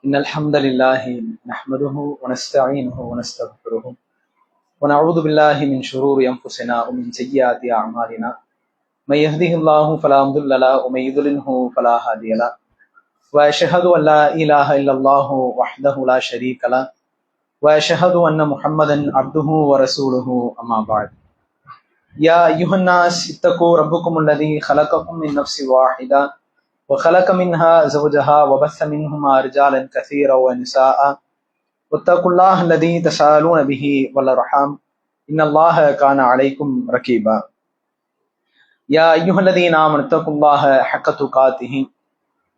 إن الحمد لله نحمده ونستعينه ونستغفره ونعوذ بالله من شرور أنفسنا ومن سيئات أعمالنا من يهده الله فلا مضل له ومن يضلله فلا هادي له وأشهد أن لا إله إلا الله وحده لا شريك له وأشهد أن محمدا عبده ورسوله أما بعد يا أيها الناس اتقوا ربكم الذي خلقكم من نفس واحدة وخلق منها زوجها وبث منهما رجالا كثيرا ونساء واتقوا الله الذي تساءلون به والأرحام إن الله كان عليكم رقيبا يا أيها الذين آمنوا اتقوا الله حق تقاته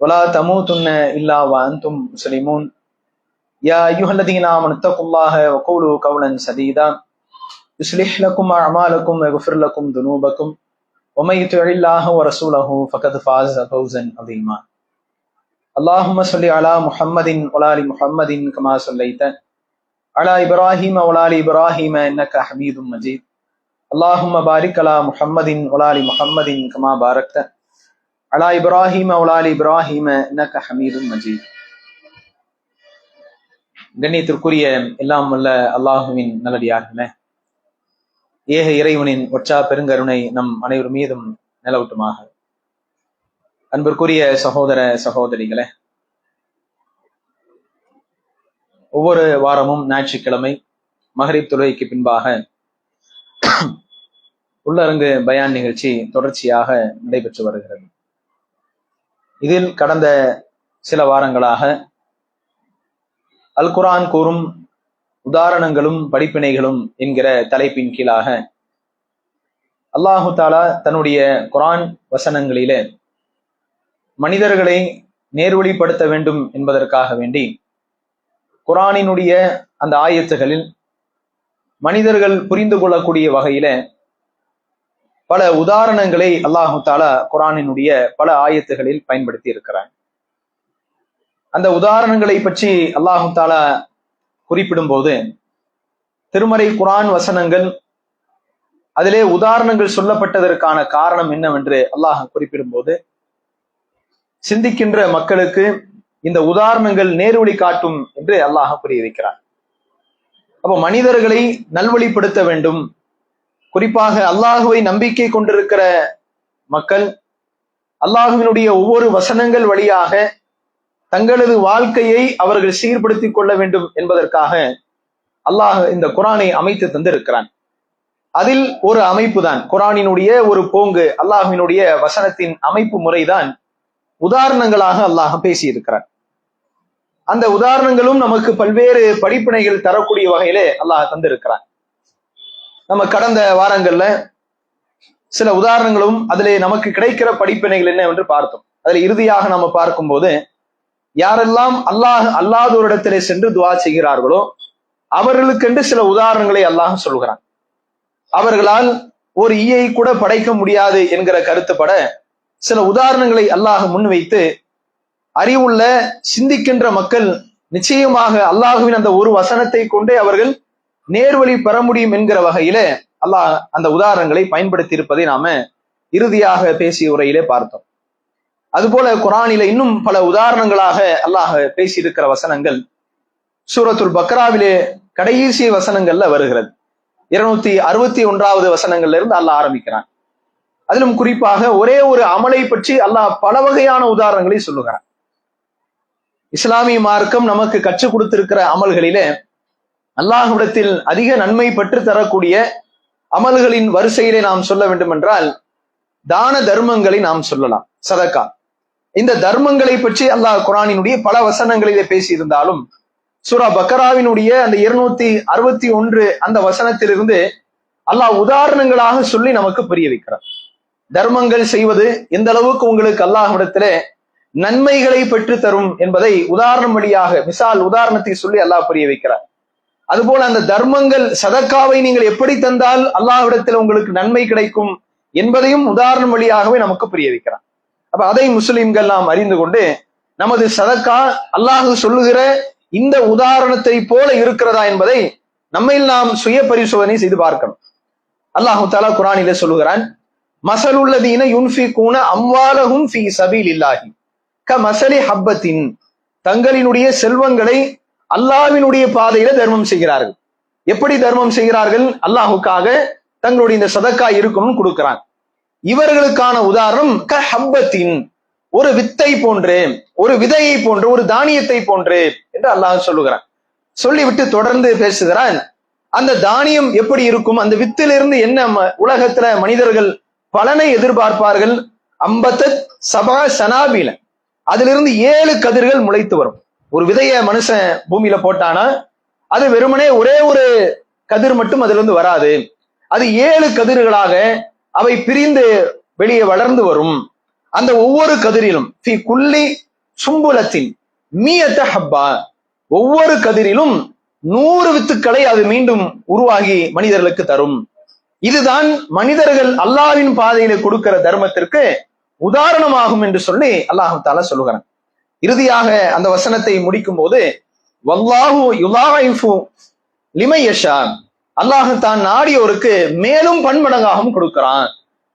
ولا تموتن إلا وأنتم مسلمون يا أيها الذين آمنوا اتقوا الله وقولوا قولا سديدا يصلح لكم أعمالكم ويغفر لكم ذنوبكم ومن يطع الله ورسوله فقد فاز فوزا عظيما اللهم صل على محمد وعلى ال محمد كما صليت على ابراهيم وعلى ال ابراهيم انك حميد مجيد اللهم بارك على محمد وعلى ال محمد كما باركت على ابراهيم وعلى ال ابراهيم انك حميد مجيد. கண்ணியத்திற்குரிய எல்லாம் வல்ல அல்லாஹுவின் நல்லடியார்களே, ஏக இறைவனின் ஒற்றா பெருங்கருணை நம் அனைவர் மீதும் நிலவட்டுமாக. அன்பிற்குரிய சகோதர சகோதரிகளே, ஒவ்வொரு வாரமும் ஞாயிற்றுக்கிழமை மகரிப் தொழுகைக்கு பின்பாக உள்ளரங்கு பயான் நிகழ்ச்சி தொடர்ச்சியாக நடைபெற்று வருகிறது. இதில் கடந்த சில வாரங்களாக அல் குர்ஆன் கூறும் உதாரணங்களும் படிப்பினைகளும் என்கிற தலைப்பின் கீழாக அல்லாஹு தாலா தன்னுடைய குர்ஆன் வசனங்களிலே மனிதர்களை நேர்வழிப்படுத்த வேண்டும் என்பதற்காக வேண்டி குர்ஆனினுடைய அந்த ஆயத்துகளில் மனிதர்கள் புரிந்து கொள்ளக்கூடிய வகையில பல உதாரணங்களை அல்லாஹு தாலா குர்ஆனினுடைய பல ஆயத்துகளில் பயன்படுத்தி இருக்கிறார். அந்த உதாரணங்களை பற்றி அல்லாஹு தாலா குறிப்பிடும் போது திருமறை குர்ஆன் வசனங்கள் அதிலே உதாரணங்கள் சொல்லப்பட்டதற்கான காரணம் என்னவென்று அல்லாஹ் குறிப்பிடும் போது, சிந்திக்கின்ற மக்களுக்கு இந்த உதாரணங்கள் நேர்வழி காட்டும் என்று அல்லாஹ் புரிய வைக்கிறார். அப்போ மனிதர்களை நல்வழிப்படுத்த வேண்டும், குறிப்பாக அல்லாஹுவை நம்பிக்கை கொண்டிருக்கிற மக்கள் அல்லாஹுவினுடைய ஒவ்வொரு வசனங்கள் வழியாக தங்களது வாழ்க்கையை அவர்கள் சீர்படுத்திக் கொள்ள வேண்டும் என்பதற்காக அல்லாஹ் இந்த குர்ஆனை அமைத்து தந்திருக்கிறான். அதில் ஒரு அமைப்பு தான் குர்ஆனினுடைய ஒரு போங்கு, அல்லாஹுவினுடைய வசனத்தின் அமைப்பு முறைதான் உதாரணங்களாக அல்லாஹ் பேசியிருக்கிறான். அந்த உதாரணங்களும் நமக்கு பல்வேறு படிப்பினைகள் தரக்கூடிய வகையிலே அல்லாஹ் தந்திருக்கிறான். நம்ம கடந்த வாரங்கள்ல சில உதாரணங்களும் அதிலே நமக்கு கிடைக்கிற படிப்பினைகள் என்ன என்று பார்த்தோம். அதில் இறுதியாக நம்ம பார்க்கும்போது, யாரெல்லாம் அல்லாதோரிடத்திலே சென்று துஆ செய்கிறார்களோ அவர்களுக்கென்று சில உதாரணங்களை அல்லாஹ் சொல்கிறான். அவர்களால் ஒரு ஈயை கூட படைக்க முடியாது என்கிற கருத்துப்பட சில உதாரணங்களை அல்லாஹ் முன்வைத்து, அறிவுள்ள சிந்திக்கின்ற மக்கள் நிச்சயமாக அல்லாஹுவின் அந்த ஒரு வசனத்தை கொண்டே அவர்கள் நேர்வழி பெற முடியும் என்கிற வகையில அல்லாஹ் அந்த உதாரணங்களை பயன்படுத்தி இருப்பதை நாம இறுதியாக பேசிய உரையிலே பார்த்தோம். அதுபோல குர்ஆனில இன்னும் பல உதாரணங்களாக அல்லாஹ் பேசியிருக்கிற வசனங்கள் சூரத்துல் பக்ராவிலே கடைசி வசனங்கள்ல வருகிறது. 261வது வசனங்கள்ல இருந்து அல்லாஹ் ஆரம்பிக்கிறான். அதிலும் குறிப்பாக ஒரே ஒரு அமலை பற்றி அல்லாஹ் பல வகையான உதாரணங்களை சொல்லுகிறான். இஸ்லாமிய மார்க்கம் நமக்கு கற்றுக் கொடுத்திருக்கிற அமல்களிலே அல்லாஹ்விடத்தில் அதிக நன்மை பெற்று தரக்கூடிய அமல்களின் வரிசையிலே நாம் சொல்ல வேண்டும் என்றால் தான தர்மங்களை நாம் சொல்லலாம். சதகா, இந்த தர்மங்களை பற்றி அல்லாஹ் குர்ஆனினுடைய பல வசனங்களிலே பேசியிருந்தாலும் சூரா பக்ராவினுடைய அந்த 261 அந்த வசனத்திலிருந்து அல்லாஹ் உதாரணங்களாக சொல்லி நமக்கு புரிய வைக்கிறார். தர்மங்கள் செய்வது எந்த அளவுக்கு உங்களுக்கு அல்லாஹ்விடத்திலே நன்மைகளை பெற்று தரும் என்பதை உதாரணம் வழியாக மிசால் உதாரணத்தை சொல்லி அல்லாஹ் புரிய வைக்கிறார். அதுபோல அந்த தர்மங்கள் சதக்காவை நீங்கள் எப்படி தந்தால் அல்லாஹ்விடத்தில் உங்களுக்கு நன்மை கிடைக்கும் என்பதையும் உதாரணம் வழியாகவே நமக்கு புரிய வைக்கிறார். அப்ப அதை முஸ்லிம்கள் நாம் அறிந்து கொண்டு நமது சதக்கா அல்லாஹ் சொல்லுகிற இந்த உதாரணத்தை போல இருக்கிறதா என்பதை நம்மில் நாம் சுய பரிசோதனை செய்து பார்க்கணும். அல்லாஹு தஆலா குர்ஆனிலே சொல்லுகிறான், மஸலுல்லதீன யுன்ஃபிகூன அம்வாலஹும் ஃபீ ஸபீலில்லாஹி கமஸலி ஹப்பத்தின் தங்களினுடைய செல்வங்களை அல்லாஹ்வினுடைய பாதையில தர்மம் செய்கிறார்கள். எப்படி தர்மம் செய்கிறார்கள்? அல்லாஹுக்காக தங்களுடைய இந்த சதக்கா இருக்கணும்னு கொடுக்கிறாங்க. இவர்களுக்கான உதாரணம் கஹப்பத்தின், ஒரு வித்தை போன்று, ஒரு விதையை போன்று, ஒரு தானியத்தை போன்று என்று அல்லாஹ் சொல்லுகிறான். சொல்லிவிட்டு தொடர்ந்து பேசுகிறான். அந்த தானியம் எப்படி இருக்கும்? அந்த வித்திலிருந்து என்ன உலகத்துல மனிதர்கள் பலனை எதிர்பார்ப்பார்கள். அம்பத்தத் சபா சனாபில, அதிலிருந்து 7 கதிர்கள் முளைத்து வரும். ஒரு விதைய மனுஷன் பூமியில போட்டானா அது வெறுமனே ஒரே ஒரு கதிர் மட்டும் அதுல இருந்து வராது. அது 7 கதிர்களாக அவை பிரிந்து வெளியே வளர்ந்து வரும். அந்த ஒவ்வொரு கதிரிலும் ஃபி குல்லி சும்புலத்தின் மீயத்த ஹப்பா, ஒவ்வொரு கதிரிலும் 100 வித்துக்களை அது மீண்டும் உருவாகி மனிதர்களுக்கு தரும். இதுதான் மனிதர்கள் அல்லாஹ்வின் பாதையில கொடுக்கிற தர்மத்திற்கு உதாரணமாகும் என்று சொல்லி அல்லாஹ் தஆலா சொல்லுகிறான். இறுதியாக அந்த வசனத்தை முடிக்கும் போது வல்லாஹு யுலாயிஃபு லிமை யஷா, அல்லாஹ் தான் நாடியோருக்கு மேலும் பன்மடங்காகவும் கொடுக்கிறான்.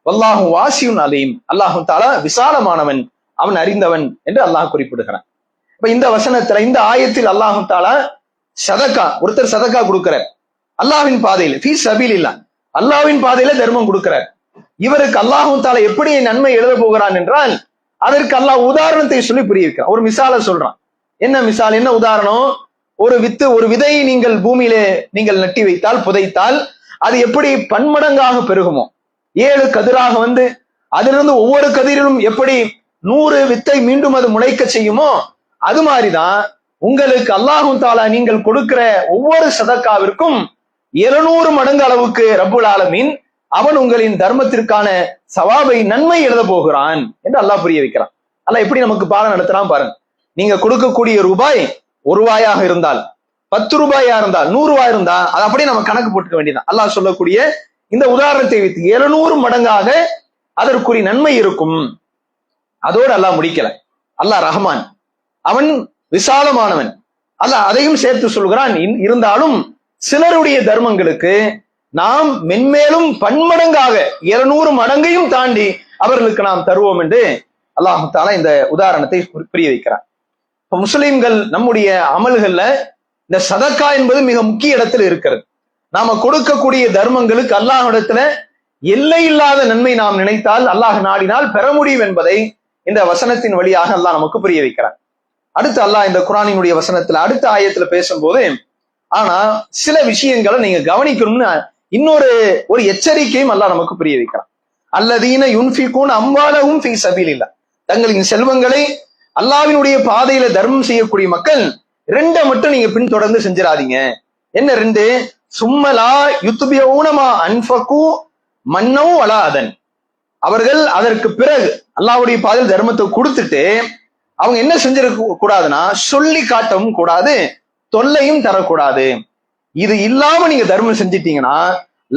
வல்லாஹு வாசியுன் அலீம், அல்லாஹ் தஆலா விசாலமானவன், அவன் அறிந்தவன் என்று அல்லாஹ் குறிப்பிடுகிறான். இப்ப இந்த வசனத்துல, இந்த ஆயத்தில் அல்லாஹ் தஆலா சதக்கா, ஒருத்தர் சதக்கா கொடுக்கிறார் அல்லாஹ்வின் பாதையில், ஃபீ சபீலில்லாஹ், அல்லாஹ்வின் பாதையில தர்மம் கொடுக்கிறார். இவருக்கு அல்லாஹ் தஆலா எப்படி நன்மை எழுத போகிறான் என்றால் அதற்கு அல்லாஹ் உதாரணத்தை சொல்லி புரிய வைக்கிறான். ஒரு மிசால சொல்றான். என்ன மிசால், என்ன உதாரணம்? ஒரு வித்து, ஒரு விதையை நீங்கள் பூமியிலே நீங்கள் நட்டி வைத்தால், புதைத்தால் அது எப்படி பன்மடங்காக பெருகுமோ, 7 கதிராக வந்து அதிலிருந்து ஒவ்வொரு கதிரிலும் எப்படி 100 வித்தை மீண்டும் அது முளைக்க செய்யுமோ, அது மாதிரிதான் உங்களுக்கு அல்லாஹ் தஆலா நீங்கள் கொடுக்கிற ஒவ்வொரு சதக்காவிற்கும் 700 மடங்கு அளவுக்கு ரப்புல் ஆலமீன் அவன் உங்களின் தர்மத்திற்கான சவாபை, நன்மை எழுத போகிறான் என்று அல்லாஹ் புரிய வைக்கிறான். அல்லாஹ் எப்படி நமக்கு பாடம் நடத்துறான் பாருங்க. நீங்க கொடுக்கக்கூடிய ரூபாய் 1 ரூபாயாக இருந்தால், 10 ரூபாயா இருந்தால், 100 ரூபாய் இருந்தா அது அப்படியே நம்ம கணக்கு போட்டுக்க வேண்டியதான். அல்லாஹ் சொல்லக்கூடிய இந்த உதாரணத்தை வைத்து 700 மடங்காக அதற்குரிய நன்மை இருக்கும். அதோடு அல்லாஹ் முடிக்கல. அல்லாஹ் ரஹ்மான், அவன் விசாலமானவன். அல்லாஹ் அதையும் சேர்த்து சொல்கிறான். இருந்தாலும் சிலருடைய தர்மங்களுக்கு நாம் மென்மேலும் பன்மடங்காக 700 மடங்கையும் தாண்டி அவர்களுக்கு நாம் தருவோம் என்று அல்லாஹ் தஆலா இந்த உதாரணத்தை புரிய வைக்கிறார். இப்ப முஸ்லிம்கள் நம்முடைய அமல்கள்ல இந்த சதக்கா என்பது மிக முக்கிய இடத்தில் இருக்கிறது. நாம கொடுக்கக்கூடிய தர்மங்களுக்கு அல்லாஹ்விடத்துல எல்லை இல்லாத நன்மை நாம் நினைத்தால், அல்லாஹ் நாடினால் பெற முடியும் என்பதை இந்த வசனத்தின் வழியாக அல்லாஹ் நமக்கு புரிய வைக்கிறார். அடுத்து அல்லாஹ் இந்த குர்ஆனினுடைய வசனத்துல அடுத்த ஆயத்துல பேசும்போது, ஆனா சில விஷயங்களை நீங்க கவனிக்கணும்னு இன்னொரு எச்சரிக்கையும் அல்லாஹ் நமக்கு புரிய வைக்கிறான். அல்லதீன யுன்ஃபிகூன அம்வாலஹும் ஃபீ சபீலில்லாஹ், தங்களின் செல்வங்களை அல்லாஹ்வினுடைய பாதையில தர்மம் செய்யக்கூடிய மக்கள் 2 மட்டும் நீங்க பின்தொடர்ந்து செஞ்சிடாதீங்க. என்ன 2? சும்மலா யுத்பியூனமா அன்ஃபகு மன்னவு வலா அதன், அவர்கள் அதற்கு பிறகு அல்லாஹ்வுடைய பாதையில் தர்மத்தை கொடுத்துட்டு அவங்க என்ன செஞ்சிருக்க கூடாதுன்னா, சொல்லி காட்டவும் கூடாது, தொல்லையும் தரக்கூடாது. இது இல்லாம நீங்க தர்மம் செஞ்சிட்டீங்கன்னா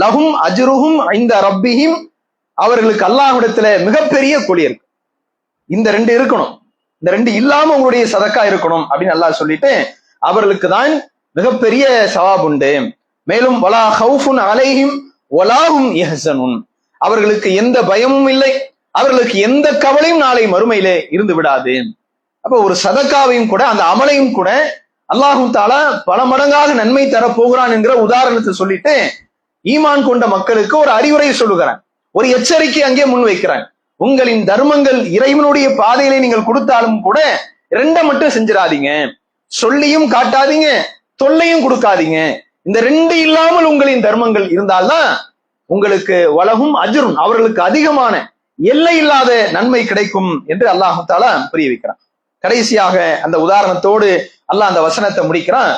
லஹும் அஜ்ருஹும் இன்த ரப்பிஹிம், அவர்களுக்கு அல்லாஹ்விடத்துல மிகப்பெரிய கூலி இருக்கு. இந்த 2 இருக்கணும். இந்த 2 இல்லாம உங்களுடைய சதக்கா இருக்கணும் அப்படின்னு அல்லாஹ் சொல்லிட்டு அவர்களுக்கு தான் மிகப்பெரிய சவாப் உண்டு. மேலும் வலா ஹவுஃபுன் அலைஹிம் வலாஹும் யஹ்ஸனுன், அவர்களுக்கு எந்த பயமும் இல்லை, அவர்களுக்கு எந்த கவலையும் நாளை மறுமையிலே இருந்து விடாது. அப்ப ஒரு சதக்காவையும் கூட, அந்த அமலையும் கூட அல்லாஹ் தஆலா பல மடங்காக நன்மை தரப்போகிறான் என்கிற உதாரணத்தை சொல்லிட்டு ஈமான் கொண்ட மக்களுக்கு ஒரு அறிவுரை சொல்லுகிறான், ஒரு எச்சரிக்கை அங்கே முன்வைக்கிறான். உங்களின் தர்மங்கள் இறைவனுடைய பாதையிலே நீங்கள் கொடுத்தாலும் கூட 2 மட்டும் செஞ்சிடாதீங்க, சொல்லியும் காட்டாதீங்க, தொல்லையும் கொடுக்காதீங்க. இந்த 2 இல்லாமல் உங்களின் தர்மங்கள் இருந்தால்தான் உங்களுக்கு வலகும் அஜ்ருன், அவர்களுக்கு அதிகமான எல்லை இல்லாத நன்மை கிடைக்கும் என்று அல்லாஹ் தஆலா புரிய வைக்கிறான். கடைசியாக அந்த உதாரணத்தோடு அல்லாஹ் அந்த வசனத்தை முடிக்கிறான்.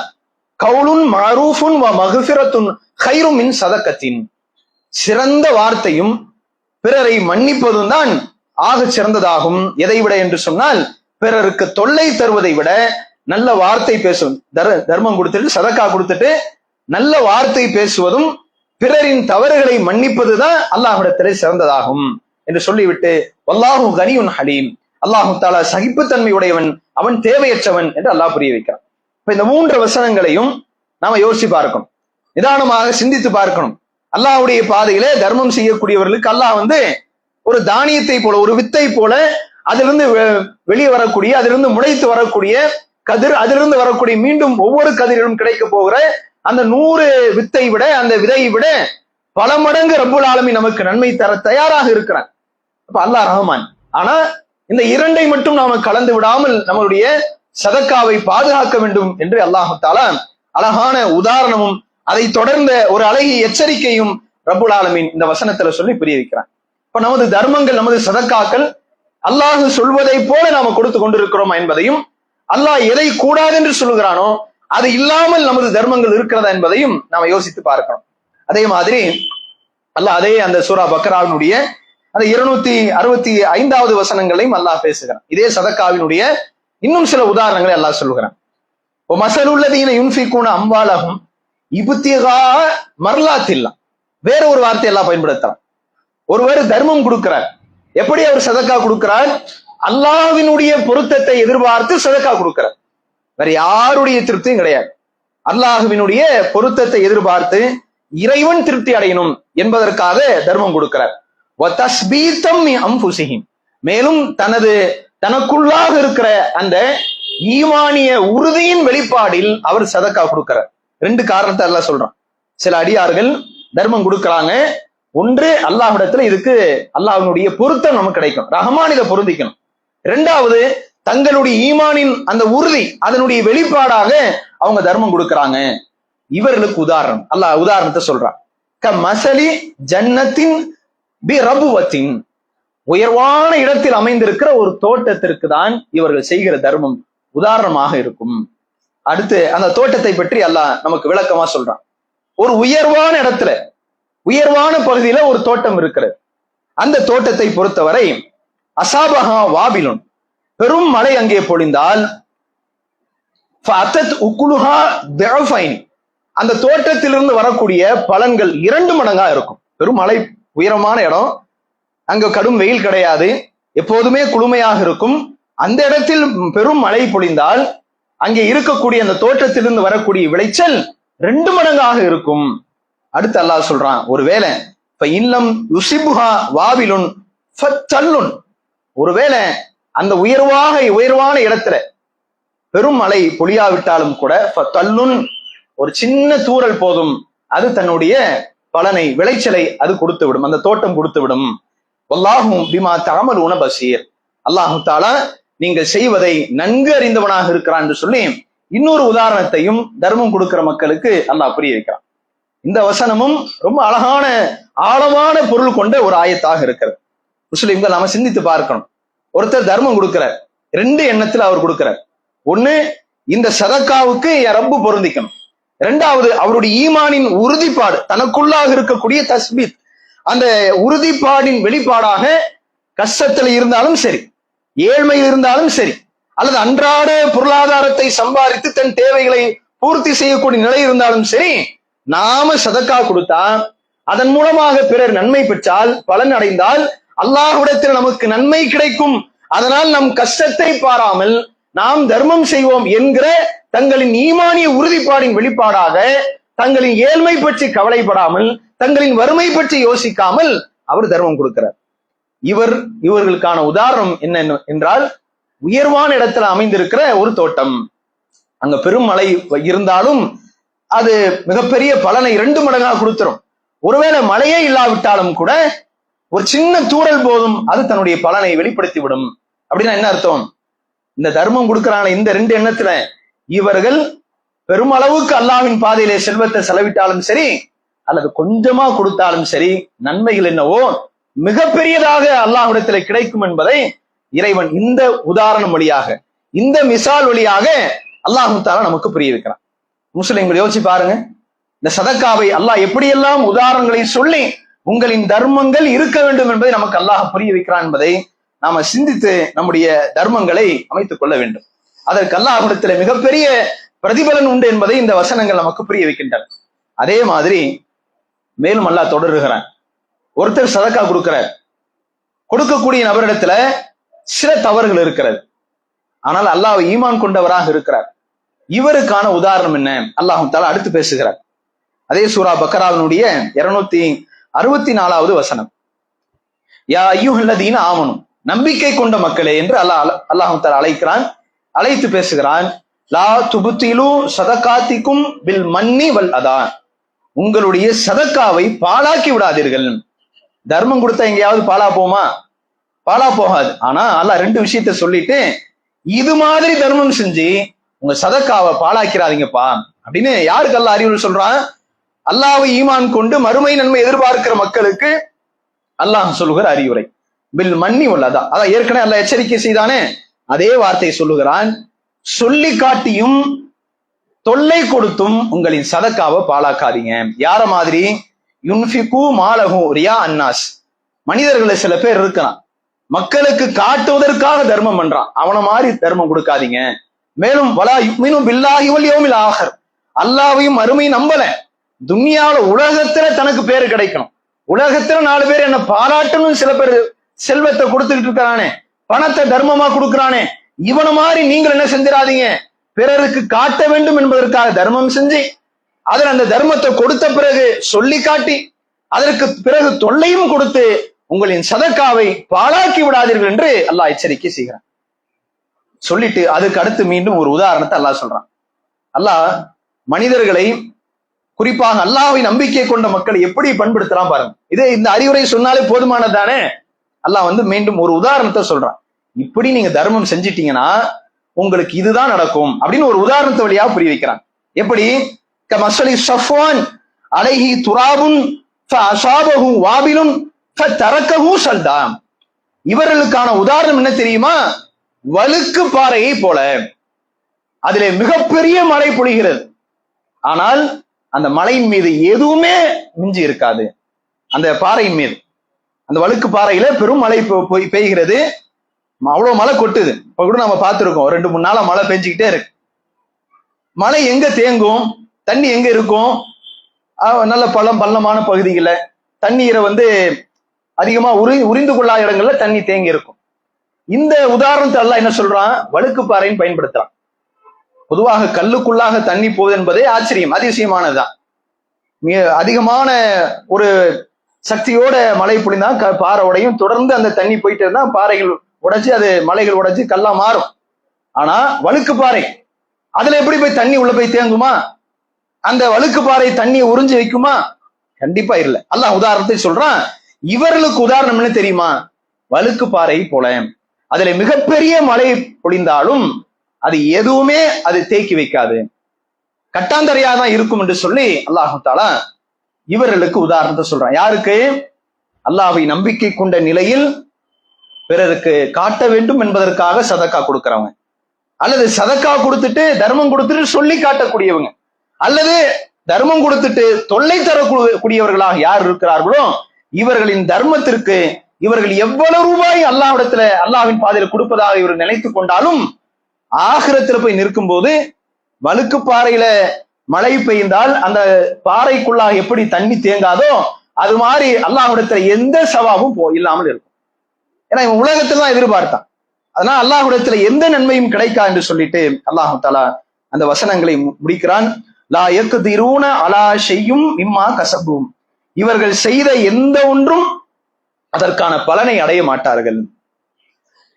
கவுலுன் மஅரூஃபுன் வ மக்ஃபிரத்துன் கைரும் மின் சதக்கத்தின், சிறந்த வார்த்தையும் பிறரை மன்னிப்பதும் தான் ஆக சிறந்ததாகும். எதை விட என்று சொன்னால், பிறருக்கு தொல்லை தருவதை விட நல்ல வார்த்தை பேசும், தர்மம் கொடுத்துட்டு சதக்கா கொடுத்துட்டு நல்ல வார்த்தை பேசுவதும் பிறரின் தவறுகளை மன்னிப்பதுதான் அல்லாஹ்விடத்திலே சிறந்ததாகும் என்று சொல்லிவிட்டு வல்லாஹு கனியுன் ஹலீம், அல்லாஹு தஆலா சகிப்புத்தன்மை உடையவன், அவன் தேவையற்றவன் என்று அல்லாஹ் புரிய வைக்கிறான். இப்ப இந்த 3 வசனங்களையும் நாம யோசிச்சு பார்க்கணும், நிதானமாக சிந்தித்து பார்க்கணும். அல்லாஹ்வுடைய பாதையிலே தர்மம் செய்யக்கூடியவர்களுக்கு அல்லாஹ் ஒரு தானியத்தை போல, ஒரு வித்தை போல அதிலிருந்து வெளியே வரக்கூடிய, அதிலிருந்து முளைத்து வரக்கூடிய கதிர், அதிலிருந்து வரக்கூடிய மீண்டும் ஒவ்வொரு கதிரிலும் கிடைக்க போகிற அந்த 100 வித்தை விட, அந்த விதையை விட பல மடங்கு ரப்புல் ஆலமீன் நமக்கு நன்மை தர தயாராக இருக்கிறான். அப்ப அல்லாஹ் ரஹ்மான். ஆனா இந்த இரண்டை மட்டும் நாம கலந்து விடாமல் நம்மளுடைய சதக்காவை பாதுகாக்க வேண்டும் என்று அல்லாஹ் தஆலா அழகான உதாரணமும் அதை தொடர்ந்த ஒரு அழகிய எச்சரிக்கையும் ரப்புல் ஆலமீன் இந்த வசனத்துல சொல்லி புரிய வைக்கிறான். இப்ப நமது தர்மங்கள், நமது சதக்காக்கள் அல்லாஹ் சொல்வதை போல நாம கொடுத்து கொண்டிருக்கிறோமா என்பதையும், அல்லாஹ் எதை கூடாது என்று சொல்கிறானோ அது இல்லாமல் நமது தர்மங்கள் இருக்கிறதா என்பதையும் நாம யோசித்து பார்க்கணும். அதே மாதிரி அல்லாஹ் அதே அந்த சூரா பக்ராவினுடைய அந்த 265வது வசனங்களையும் அல்லாஹ் பேசுகிறான். இதே சதக்காவினுடைய இன்னும் சில உதாரணங்களை அல்லாஹ் சொல்கிறான். மஸலுல்லதீன யுன்ஃபிகூன அம்வாலஹும் இப்திகா மர்லாத்தில்லா. வேற ஒரு வார்த்தை எல்லாம் பயன்படுத்தலாம். ஒருவர் தர்மம் கொடுக்கிறார். எப்படி அவர் சதக்கா கொடுக்கிறார்? அல்லாஹ்வினுடைய பொருத்தத்தை எதிர்பார்த்து சதக்கா கொடுக்கிறார். வேற யாருடைய திருப்தியும் கிடையாது. அல்லாஹ்வினுடைய பொருத்தத்தை எதிர்பார்த்து இறைவன் திருப்தி அடையணும் என்பதற்காக தர்மம் கொடுக்கிறார். மேலும் தனக்குள்ளாக இருக்கிற அந்த ஈமானிய உறுதியின் வெளிப்பாடில் அவர் சதக்கா கொடுக்கிறார். 2 காரணத்தை அல்லாஹ் சொல்றான். சில அடியார்கள் தர்மம் கொடுக்கறாங்க. ஒன்று, அல்லாஹ்விடத்துல இதுக்கு அல்லாஹ்வினுடைய பொருத்தம் நமக்கு கிடைக்கும், ரஹ்மான் இதை பொருந்திக்கணும். 2வது, தங்களுடைய ஈமானின் அந்த உறுதி அதனுடைய வெளிப்பாடாக அவங்க தர்மம் கொடுக்கறாங்க. இவர்களுக்கு உதாரணம் அல்லாஹ் உதாரணத்தை சொல்றான். மஸலி ஜன்னத்தின் பி ரபுவத்தின். உயர்வான இடத்தில் அமைந்திருக்கிற ஒரு தோட்டத்திற்கு தான் இவர்கள் செய்கிற தர்மம் உதாரணமாக இருக்கும். அடுத்து அந்த தோட்டத்தை பற்றி அல்லாஹ் நமக்கு விளக்கமா சொல்றான். ஒரு உயர்வான இடத்துல, உயர்வான பகுதியில ஒரு தோட்டம் இருக்கிறது. அந்த தோட்டத்தை பொறுத்தவரை அசாபஹா வாபிலுன், பெரும் மழை அங்கே பொழிந்தால் அந்த தோட்டத்திலிருந்து வரக்கூடிய பலன்கள் 2 மடங்கா இருக்கும். பெரும் மழை, உயரமான இடம், அங்க கடும் வெயில் கிடையாது, எப்போதுமே குளுமையாக இருக்கும். அந்த இடத்தில் பெரும் மழை பொழிந்தால் அங்கே இருக்கக்கூடிய அந்த தோட்டத்திலிருந்து வரக்கூடிய விளைச்சல் 2 மடங்காக இருக்கும். அடுத்து அல்லாஹ் சொல்றான், ஒருவேளை இல்லம் யுசிபுஹா வாபிலுன் ஃபத்தல்லுன், ஒருவேளை அந்த உயர்வான இடத்துல பெரும் மழை பொழியாவிட்டாலும் கூட ஃபத்தல்லுன், ஒரு சின்ன தூறல் போதும், அது தன்னுடைய பலனை, விளைச்சலை அது கொடுத்து விடும், அந்த தோட்டம் கொடுத்து விடும். வல்லாஹு பிமா தஅமலூன பஸீர், அல்லாஹ் தஆலா நீங்கள் செய்வதை நன்கு அறிந்தவனாக இருக்கிறான் என்று சொல்லி இன்னொரு உதாரணத்தையும் தர்மம் கொடுக்கிற மக்களுக்கு அல்லாஹ் புரிய வைக்கிறான். இந்த வசனமும் ரொம்ப அழகான ஆழமான பொருள் கொண்ட ஒரு ஆயத்தாக இருக்கிறது. முஸ்லிம்கள் நாம சிந்தித்து பார்க்கணும். ஒருத்தர் தர்மம் கொடுக்கிறார், 2 எண்ணத்துல அவர் கொடுக்கிறார். ஒண்ணு, இந்த சதக்காவுக்கு என் ரப்பு பொருந்திக்கணும். 2வது, அவருடைய ஈமானின் உறுதிப்பாடு, தனக்குள்ளாக இருக்கக்கூடிய தஸ்பீத், அந்த உறுதிப்பாடின் வெளிப்பாடாக கஷ்டத்தில் இருந்தாலும் சரி, ஏழ்மையில் இருந்தாலும் சரி, அல்லது அன்றாட பொருளாதாரத்தை சம்பாதித்து தன் தேவைகளை பூர்த்தி செய்யக்கூடிய நிலை இருந்தாலும் சரி, நாம சதக்கா கொடுத்தா அதன் மூலமாக பிறர் நன்மை பெற்றால், பலன் அடைந்தால் அல்லாஹ்விடத்தில் நமக்கு நன்மை கிடைக்கும், அதனால் நம் கஷ்டத்தை பாராமல் நாம் தர்மம் செய்வோம் என்கிற தங்களின் ஈமானிய உறுதிப்பாடின் வெளிப்பாடாக, தங்களின் ஏழ்மை பற்றி கவலைப்படாமல், தங்களின் வறுமை பற்றி யோசிக்காமல் அவர் தர்மம் கொடுக்கிறார். இவர்களுக்கான உதாரணம் என்ன என்றால், உயர்வான இடத்துல அமைந்திருக்கிற ஒரு தோட்டம், அங்க பெரும் மழை இருந்தாலும் அது மிகப்பெரிய பலனை 2 மடங்காக கொடுத்துரும். ஒருவேளை மழையே இல்லாவிட்டாலும் கூட ஒரு சின்ன தூறல் போதும், அது தன்னுடைய பலனை வெளிப்படுத்தி விடும். அப்படின்னா என்ன அர்த்தம்? இந்த தர்மம் கொடுக்கிறான இந்த 2 எண்ணத்துல இவர்கள் பெருமளவுக்கு அல்லாஹ்வின் பாதையிலே செல்வத்தை செலவிட்டாலும் சரி, அல்லது கொஞ்சமா கொடுத்தாலும் சரி, நன்மைகள் என்னவோ மிகப்பெரியதாக அல்லாஹ்விடத்தில் கிடைக்கும் என்பதை இறைவன் இந்த உதாரணம் வழியாக, இந்த மிசால் வழியாக அல்லாஹ் தஆலா நமக்கு புரிய வைக்கிறான். முஸ்லிம்கள் யோசிச்சு பாருங்க, இந்த சதக்காவை அல்லாஹ் எப்படியெல்லாம் உதாரணங்களை சொல்லி உங்களின் தர்மங்கள் இருக்க வேண்டும் என்பதை நமக்கு அல்லாஹ் புரிய வைக்கிறான் என்பதை நாம சிந்தித்து நம்முடைய தர்மங்களை அமைத்துக் கொள்ள வேண்டும். அதற்கு அல்லாஹ்விடத்துல மிகப்பெரிய பிரதிபலன் உண்டு என்பதை இந்த வசனங்கள் நமக்கு புரிய வைக்கின்றன. அதே மாதிரி மேலும் அல்லாஹ் தொடருகிறான். ஒருத்தர் சதக்கா கொடுக்கிறார், கொடுக்கக்கூடிய நபரிடத்துல சில தவறுகள் இருக்கிறது, ஆனால் அல்லாஹ் ஈமான் கொண்டவராக இருக்கிறார். இவருக்கான உதாரணம் என்ன? அல்லாஹ் தஆலா அடுத்து பேசுகிறார். அதே சூரா பக்கராவினுடைய 264வது வசனம், யா அய்யுஹல்லதீன ஆமனு, நம்பிக்கை கொண்ட மக்களே என்று அல்லாஹ் தஆலா அழைக்கிறான், அழைத்து பேசுகிறான். லா துபுத்திலு சதகாத்திக்கும் பில் மன்னி வல் அதா, உங்களுடைய சதக்காவை பாழாக்கி விடாதீர்கள். தர்மம் கொடுத்தா எங்கேயாவது பாழா போமா? பாழா போகாது. ஆனா அல்லாஹ் ரெண்டு விஷயத்த சொல்லிட்டு இது மாதிரி தர்மம் செஞ்சு உங்க சதக்காவை பாழாக்கிறாதீங்கப்பா அப்படின்னு யாருக்கு அல்லாஹ் அறிவுரை சொல்றான்? அல்லாஹ்வை ஈமான் கொண்டு மறுமை நன்மை எதிர்பார்க்கிற மக்களுக்கு அல்லாஹ் சொல்லுகிற அறிவுரை. பில் மன்னி வல்லதா, அதான் ஏற்கனவே அல்லாஹ் எச்சரிக்கை செய்தானே அதே வார்த்தை சொல்லுகிறான். சொல்லி காட்டியும் தொல்லை கொடுத்தும் உங்களின் சதக்காவை பாழாக்காதீங்க. யார மாதிரி? யுன்ஃபிகு மாலஹு ரியா அன்னாஸ், மனிதர்களை சில பேர் இருக்கலாம் மக்களுக்கு காட்டுவதற்காக தர்மம் பண்றான், அவன மாதிரி தர்மம் கொடுக்காதீங்க. மேலும் வலா யுமினு பில்லாஹி வல் யௌமில் ஆஹிர், அல்லாஹ்வையும் மறுமையும் நம்பல, துன்யாவுல உலகத்துல தனக்கு பேரு கிடைக்கணும், உலகத்துல 4 பேர் என்ன பாராட்டணும், சில பேர் செல்வத்தை கொடுத்துக்கிட்டு இருக்கிறானே, பணத்தை தர்மமா கொடுக்கிறானே, இவன மாதிரி நீங்கள் என்ன செஞ்சிடாதீங்க, பிறருக்கு காட்ட வேண்டும் என்பதற்காக தர்மம் செஞ்சு அதில் அந்த தர்மத்தை கொடுத்த பிறகு சொல்லி காட்டி அதற்கு பிறகு தொல்லையும் கொடுத்து உங்களின் சதக்காவை பாழாக்கி விடாதீர்கள் என்று அல்லாஹ் எச்சரிக்கை செய்கிறான். சொல்லிட்டு அதுக்கு அடுத்து மீண்டும் ஒரு உதாரணத்தை அல்லாஹ் சொல்றான். அல்லாஹ் மனிதர்களை, குறிப்பாக அல்லாஹ்வை நம்பிக்கை கொண்ட மக்களை எப்படி பண்படுத்தலாம் பாருங்க. இதே இந்த அறிவுரை சொன்னாலே போதுமானதானே? அல்லாஹ் மீண்டும் ஒரு உதாரணத்தை சொல்றான். இப்படி நீங்க தர்மம் செஞ்சிட்டீங்கன்னா உங்களுக்கு இதுதான் நடக்கும் அப்படின்னு ஒரு உதாரணத்தை வழியா புரிய வைக்கிறான். எப்படி? கமஸலி ஸஃப்வான் அலைஹி துராபுன் ஃபஅஸாபஹு வாபிலுன் ஃபதரக்கஹு ஸல்தா, இவர்களுக்கான உதாரணம் என்ன தெரியுமா? வழுக்கு பாறையை போல. அதிலே மிகப்பெரிய மழை பொழிகிறது, ஆனால் அந்த மலையின் மீது எதுவுமே மிஞ்சி இருக்காது. அந்த பாறையின் மீது, அந்த வழுக்கு பாறையில பெரும் மழை பெய்கிறது, அவ்வளவு மழை கொட்டுது. இப்ப கூட நம்ம பார்த்திருக்கோம், 2-3 நாளா மழை பெஞ்சுக்கிட்டே இருக்கு. மழை எங்க தேங்கும்? தண்ணி எங்க இருக்கும்? நல்ல பள்ளமான பகுதிகளை தண்ணீரை அதிகமா உறிந்து கொள்ளாத இடங்கள்ல தண்ணி தேங்கி இருக்கும். இந்த உதாரணத்தை எல்லாம் என்ன சொல்றான்? வழுக்கு பாறைன்னு பயன்படுத்துறான். பொதுவாக கல்லுக்குள்ளாக தண்ணி போகுது என்பதே ஆச்சரியம், அதிசயமானதுதான். மிக அதிகமான ஒரு சக்தியோட மழை பொழிந்தா பாறை உடையும், தொடர்ந்து அந்த தண்ணி போயிட்டு இருந்தா பாறைகள் உடைச்சு, அது மலைகள் உடைச்சு கல்லா மாறும். ஆனா வழுக்கு பாறை, அதுல எப்படி போய் தண்ணி உள்ள போய் தேங்குமா? அந்த வழுக்கு பாறை தண்ணியை உறிஞ்சு வைக்குமா? கண்டிப்பா இல்ல. அல்லாஹ் உதாரணத்தை சொல்றான். இவர்களுக்கு உதாரணம் என்ன தெரியுமா? வழுக்கு பாறை போல. அதுல மிகப்பெரிய மழை பொழிந்தாலும் அது எதுவுமே அது தேக்கி வைக்காது, கட்டாந்தரையா தான் இருக்கும் என்று சொல்லி அல்லாஹ் தஆலா இவர்களுக்கு உதாரணத்தை சொல்றான். யாருக்கு? அல்லாஹ்வை நம்பிக்கை கொண்ட நிலையில் பிறருக்கு காட்ட வேண்டும் என்பதற்காக சதக்கா கொடுக்கிறவங்க, அல்லது சதக்கா கொடுத்துட்டு தர்மம் கொடுத்துட்டு சொல்லி காட்டக்கூடியவங்க, அல்லது தர்மம் கொடுத்துட்டு தொல்லை தரக்கூடியவர்களாக யார் இருக்கிறார்களோ இவர்களின் தர்மத்திற்கு இவர்கள் எவ்வளவு ரூபாய் அல்லாஹ்விடத்துல, அல்லாஹ்வின் பாதையில கொடுப்பதாக இவர் நினைத்து கொண்டாலும் ஆகிரத்துல போய் நிற்கும் போது வழுக்கு பாறையில மழை பெய்ந்தால் அந்த பாறைக்குள்ளாக எப்படி தண்ணி தேங்காதோ அது மாதிரி அல்லாஹ்விடத்துல எந்த சவாபும் இல்லாமல் இருக்கும். ஏன்னா இவன் உலகத்துல தான் எதிர்பார்த்தான், அதனால அல்லாஹ்விடத்துல எந்த நன்மையும் கிடைக்கா என்று சொல்லிட்டு அல்லாஹ் தஆலா அந்த வசனங்களை முடிக்கிறான். லா யக்திரூன அலா ஷையும் மிம்மா கஸபும், இவர்கள் செய்த எந்த ஒன்றும் அதற்கான பலனை அடைய மாட்டார்கள்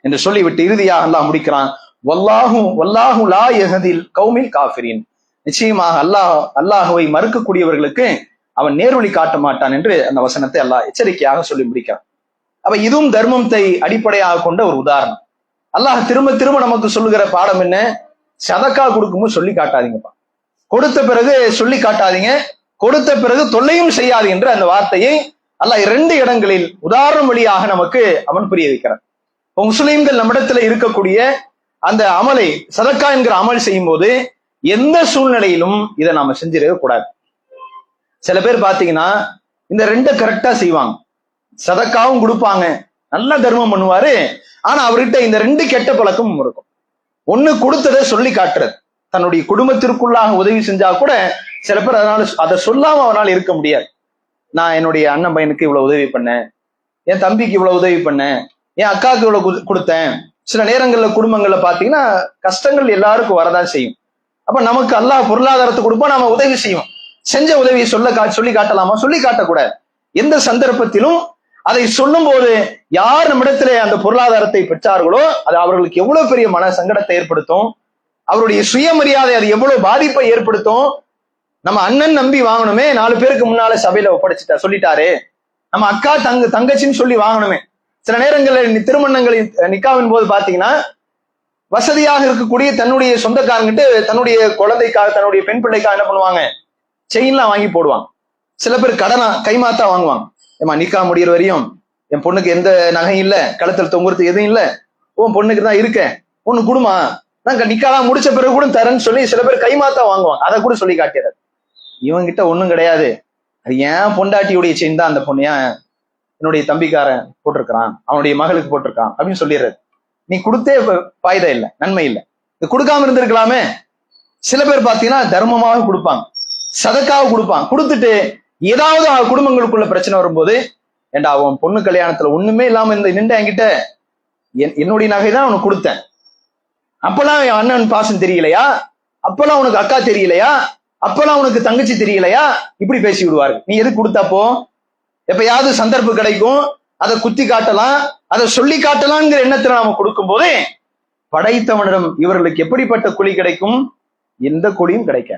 என்று சொல்லிவிட்டு இறுதியாக அல்லாஹ் முடிக்கிறான். வல்லாஹு லா யஹ்தில் கௌமில் காஃபிரின், நிச்சயமாக அல்லாஹ்வை மறுக்கக்கூடியவர்களுக்கு அவன் நேர்வழி காட்ட மாட்டான் என்று அந்த வசனத்தை அல்லாஹ் எச்சரிக்கையாக சொல்லி முடிக்கிறான். அப்ப இதுவும் தர்மத்தை அடிப்படையாக கொண்ட ஒரு உதாரணம். அல்லாஹ் திரும்ப திரும்ப நமக்கு சொல்லுகிற பாடம் என்ன? சதக்கா கொடுக்கும்போது சொல்லி காட்டாதீங்கப்பா, கொடுத்த பிறகு சொல்லி காட்டாதீங்க, கொடுத்த பிறகு தொல்லையும் செய்யாது என்று அந்த வார்த்தையை அல்லாஹ் 2 இடங்களில் உதாரணம் வழியாக நமக்கு அவன் புரிய வைக்கிறான். முஸ்லிம்கள் நம்மிடத்துல இருக்கக்கூடிய அந்த அமலை, சதக்கா என்கிற அமல் செய்யும் போது எந்த சூழ்நிலையிலும் இதை நாம செஞ்சிடவே கூடாது. சில பேர் பாத்தீங்கன்னா இந்த 2 கரெக்டா செய்வாங்க, சதக்காவும் கொடுப்பாங்க, நல்ல தர்மம் பண்ணுவாரு, ஆனா அவர்கிட்ட இந்த 2 கெட்ட பழக்கமும் இருக்கும். ஒண்ணு கொடுத்ததை சொல்லி காட்டுறது, தன்னுடைய குடும்பத்திற்குள்ளாக உதவி செஞ்சா கூட சில பேர் அதனால அதை சொல்லாம அவனால் இருக்க முடியாது. நான் என்னுடைய அண்ணன் பையனுக்கு இவ்வளவு உதவி பண்ணேன், என் தம்பிக்கு இவ்வளவு உதவி பண்ணேன், என் அக்காவுக்கு இவ்வளவு கொடுத்தேன். சில நேரங்கள்ல குடும்பங்கள்ல பாத்தீங்கன்னா கஷ்டங்கள் எல்லாருக்கும் வரதான் செய்யும். அப்ப நமக்கு அல்லாஹ் பொருளாதாரத்தை கொடுப்போம், நாம உதவி செய்வோம். செஞ்ச உதவியை சொல்லி காட்டலாமா? சொல்லி காட்டக்கூடாது. எந்த சந்தர்ப்பத்திலும் அதை சொல்லும் போது யார் நம்மிடத்திலே அந்த பொருளாதாரத்தை பெற்றார்களோ அது அவர்களுக்கு எவ்வளவு பெரிய மன சங்கடத்தை ஏற்படுத்தும், அவருடைய சுயமரியாதை அது எவ்வளவு பாதிப்பை ஏற்படுத்தும். நம்ம அண்ணன் நம்பி வாங்கணுமே, 4 பேருக்கு முன்னால சபையில ஒப்படைச்சிட்டா சொல்லிட்டாரு. நம்ம அக்கா தங்கச்சின்னு சொல்லி வாங்கணுமே. சில நேரங்களில் திருமணங்களின் நிக்காவின் போது பாத்தீங்கன்னா வசதியாக இருக்கக்கூடிய தன்னுடைய சொந்தக்காரங்கிட்ட தன்னுடைய குழந்தைக்காக தன்னுடைய பெண் பிள்ளைக்காக என்ன பண்ணுவாங்க, செயின்லாம் வாங்கி போடுவாங்க. சில பேர் கடனா கைமாத்தா வாங்குவாங்க. ஏமா நிக்கா முடிகிற வரையும் என் பொண்ணுக்கு எந்த நகையும் இல்ல, கழுத்தில் தொங்குறது எதுவும் இல்ல, உன் பொண்ணுக்கு தான் இருக்கேன், பொண்ணு குடுமா, நான் நிக்காலாம் முடிச்ச பிறகு கூட தரேன்னு சொல்லி சில பேர் கைமாத்தா வாங்குவாங்க. அதை கூட சொல்லி காட்டுறது. இவங்கிட்ட ஒண்ணும் கிடையாது, அது ஏன் பொண்டாட்டியுடைய செயின் தான், அந்த பொண்ணு ஏன் என்னுடைய தம்பிக்காரன் போட்டிருக்கிறான், அவனுடைய மகளுக்கு போட்டிருக்கான் அப்படின்னு சொல்லிடுறது. நீ கொடுத்தே பாய்தா இல்லை, நன்மை இல்லை, கொடுக்காம இருந்திருக்கலாமே. சில பேர் பாத்தீங்கன்னா தர்மமாக கொடுப்பாங்க, சதக்காக கொடுப்பாங்க. கொடுத்துட்டு ஏதாவது குடும்பங்களுக்குள்ள பிரச்சனை வரும்போது, ஏண்டா அவன் பொண்ணு கல்யாணத்துல ஒண்ணுமே இல்லாம நின்று என்கிட்ட என்னுடைய நகைதான் அவனுக்கு கொடுத்தேன், அப்பெல்லாம் என் அண்ணன் பாசம் தெரியலையா, அப்பெல்லாம் உனக்கு அக்கா தெரியலையா, அப்பெல்லாம் உனக்கு தங்கச்சி தெரியலையா, இப்படி பேசி விடுவாரு. நீ எது கொடுத்தாப்போ எப்பயாவது சந்தர்ப்பம் கிடைக்கும், அதை குத்தி காட்டலாம், அதை சொல்லி காட்டலாம்ங்கிற எண்ணத்துல நாம கொடுக்கும் போது படைத்தவனிடம் இவர்களுக்கு எப்படிப்பட்ட குழி கிடைக்கும்? எந்த குழியும் கிடைக்க.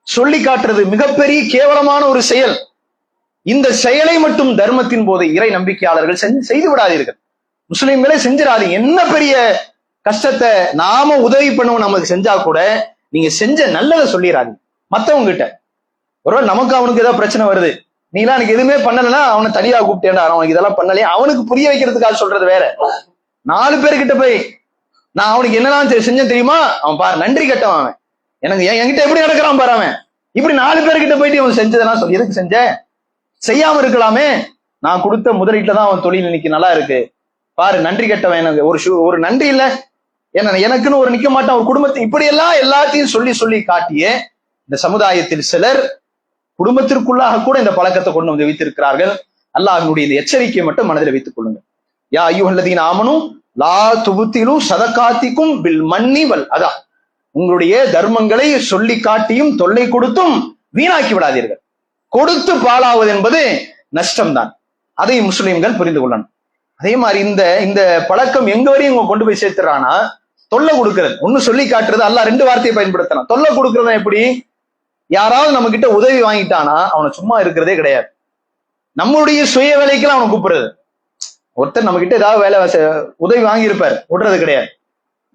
சொல்லி காட்டுறது மிகப்பெரிய கேவலமான ஒரு செயல். இந்த செயலை மட்டும் தர்மத்தின் போது இறை நம்பிக்கையாளர்கள் செய்து விடாதீர்கள். முஸ்லிம்களே செஞ்சிடாதீங்க. என்ன பெரிய கஷ்டத்தை நாம உதவி பண்ணுவோம் நமக்கு செஞ்சா கூட நீங்க செஞ்ச நல்லதை சொல்லிடாதீங்க மத்தவங்க கிட்ட. ஒருவேளை நமக்கு அவனுக்கு ஏதாவது பிரச்சனை வருது, நீலாம் எனக்கு எதுவுமே பண்ணலன்னா அவனை தனியா கூப்பிட்டேன்டா, அவனுக்கு இதெல்லாம் பண்ணலையே, அவனுக்கு புரிய வைக்கிறதுக்காக சொல்றது வேற. 4 பேர்கிட்ட போய் நான் அவனுக்கு என்னெல்லாம் செஞ்சேன் தெரியுமா, அவன் பாரு நன்றி கட்டவன், அவன் எனக்கு என்கிட்ட எப்படி நடக்கிறான் பாரு, அவன் இப்படி 4 பேர்கிட்ட போயிட்டு அவன் செஞ்சதெல்லாம் சொல்லி எதுக்கு செஞ்ச? செய்யாம இருக்கலாமே. நான் கொடுத்த முதலீட்டுல தான் அவன் தொழில் இன்னைக்கு நல்லா இருக்கு பாரு, நன்றி கட்டவன், எனக்கு ஒரு நன்றி இல்ல, எனக்குன்னு ஒரு நிக்க மாட்டான், ஒரு குடும்பத்தை இப்படி எல்லாம் எல்லாத்தையும் சொல்லி சொல்லி காட்டிய இந்த சமுதாயத்தில் சிலர் குடும்பத்திற்குள்ளாக கூட இந்த பழக்கத்தை கொண்டு வந்து வைத்திருக்கிறார்கள். அல்லாஹ்வினுடைய இந்த எச்சரிக்கையை மட்டும் மனதில் வைத்துக் கொள்ளுங்கள். யா அய்யுஹல்லதீன ஆமனு லா துபுத்திலு சதகாத்திக்கும் பில் மன்னி வல் அதா, உங்களுடைய தர்மங்களை சொல்லி காட்டியும் தொல்லை கொடுத்தும் வீணாக்கி விடாதீர்கள். கொடுத்து பாழாவது என்பது நஷ்டம்தான். அதை முஸ்லிம்கள் புரிந்து கொள்ளணும். அதே மாதிரி இந்த பழக்கம் எங்க வரையும் இவங்க கொண்டு போய் சேர்த்துறானா, தொல்லை கொடுக்கிறது. ஒண்ணு சொல்லி காட்டுறது, அல்லாஹ் 2 வார்த்தையை பயன்படுத்தலாம். தொல்லை கொடுக்கறது எப்படி? யாராவது நம்ம கிட்ட உதவி வாங்கிட்டானா அவனை சும்மா இருக்கிறதே கிடையாது. நம்மளுடைய சுய வேலைக்கெல்லாம் அவனை கூப்பிடுறது. ஒருத்தர் நம்ம கிட்ட ஏதாவது வேலை உதவி வாங்கியிருப்பாரு, விடுறது கிடையாது.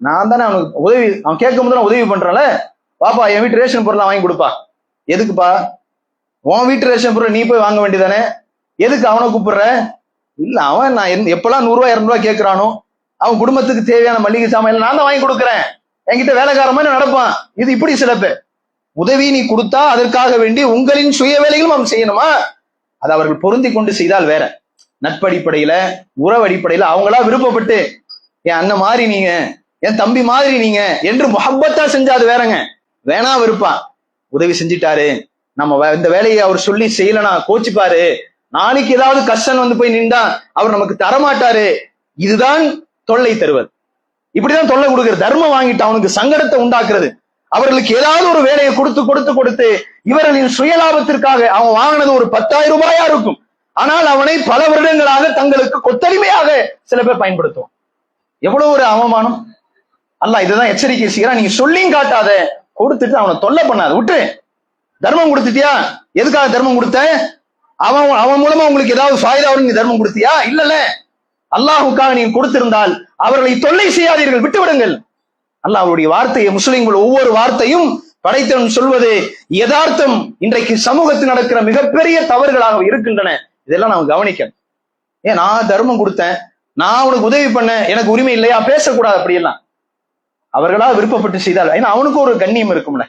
நான் தானே அவனுக்கு உதவி, அவன் கேட்கும் போது நான் உதவி பண்றேன்ல, பாப்பா என் வீட்டு ரேஷன் பொருள் வாங்கி கொடுப்பா. எதுக்குப்பா? உன் வீட்டு ரேஷன் பொருள் நீ போய் வாங்க வேண்டியதானே, எதுக்கு அவனை கூப்பிடுற? இல்ல, அவன் நான் எப்பெல்லாம் 100 ரூபாய் 200 ரூபாய் கேட்கிறானோ அவன் குடும்பத்துக்கு தேவையான மளிகை சாமான் நான் தான் வாங்கி கொடுக்குறேன், என்கிட்ட வேலைக்கார மாதிரி நடப்பான். இது இப்படி சில பேர். உதவி நீ கொடுத்தா அதற்காக வேண்டி உங்களின் சுய வேலைகளும் அவன் செய்யணுமா? அது அவர்கள் பொருந்தி கொண்டு செய்தால் வேற. நட்படிப்படையில உறவு அடிப்படையில அவங்களா விருப்பப்பட்டு என் அண்ணன் மாதிரி நீங்க, என் தம்பி மாதிரி நீங்க என்று முஹப்பத்தா செஞ்சா அது வேறங்க. வேணா விருப்பான், உதவி செஞ்சிட்டாரு, நம்ம இந்த வேலையை அவர் சொல்லி செய்யலனா கோச்சிப்பாரு, நாளைக்கு ஏதாவது கஷ்டம் வந்து போய் நின்றா அவர் நமக்கு தரமாட்டாரு. இதுதான் தொல்லை தருவது. இப்படிதான் தொல்லை கொடுக்கிறது. தர்மம் வாங்கிட்டு அவனுக்கு சங்கடத்தை உண்டாக்குறது. அவர்களுக்கு ஏதாவது ஒரு வேலையை கொடுத்து கொடுத்து கொடுத்து இவர்களின் சுயலாபத்திற்காக அவன் வாங்கினது ஒரு 10,000 ரூபாயா இருக்கும், ஆனால் அவனை பல வருடங்களாக தங்களுக்கு கொத்தடிமையாக சில பேர் பயன்படுத்துவோம். எவ்வளவு ஒரு அவமானம்! அல்லாஹ் இதுதான் எச்சரிக்கை செய்யறான். நீங்க சொல்லியும் காட்டாத, கொடுத்துட்டு அவனை தொல்லை பண்ணாத, விட்டு. தர்மம் கொடுத்துட்டியா? எதுக்காக தர்மம் கொடுத்த? அவன் மூலமா உங்களுக்கு ஏதாவது ஃபாயிதா வரும், நீ தர்மம் கொடுத்தியா? இல்லல்ல, அல்லாஹுக்காக நீங்க கொடுத்திருந்தால் அவர்களை தொல்லை செய்யாதீர்கள், விட்டு விடுங்கள். அல்லாஹ் அவருடைய வார்த்தையை, முஸ்லிம்கள் ஒவ்வொரு வார்த்தையும் படைத்தவன் சொல்வது யதார்த்தம். இன்றைக்கு சமூகத்தில் நடக்கிற மிகப்பெரிய தவறுகளாக இருக்கின்றன. இதெல்லாம் நாம் கவனிக்கணும். ஏன் நான் தர்மம் கொடுத்தேன், நான் உனக்கு உதவி பண்ண, எனக்கு உரிமை இல்லையா? பேசக்கூடாது அப்படியெல்லாம். அவர்களா விருப்பப்பட்டு செய்தால், ஏன்னா அவனுக்கு ஒரு கண்ணியம் இருக்கும்ல.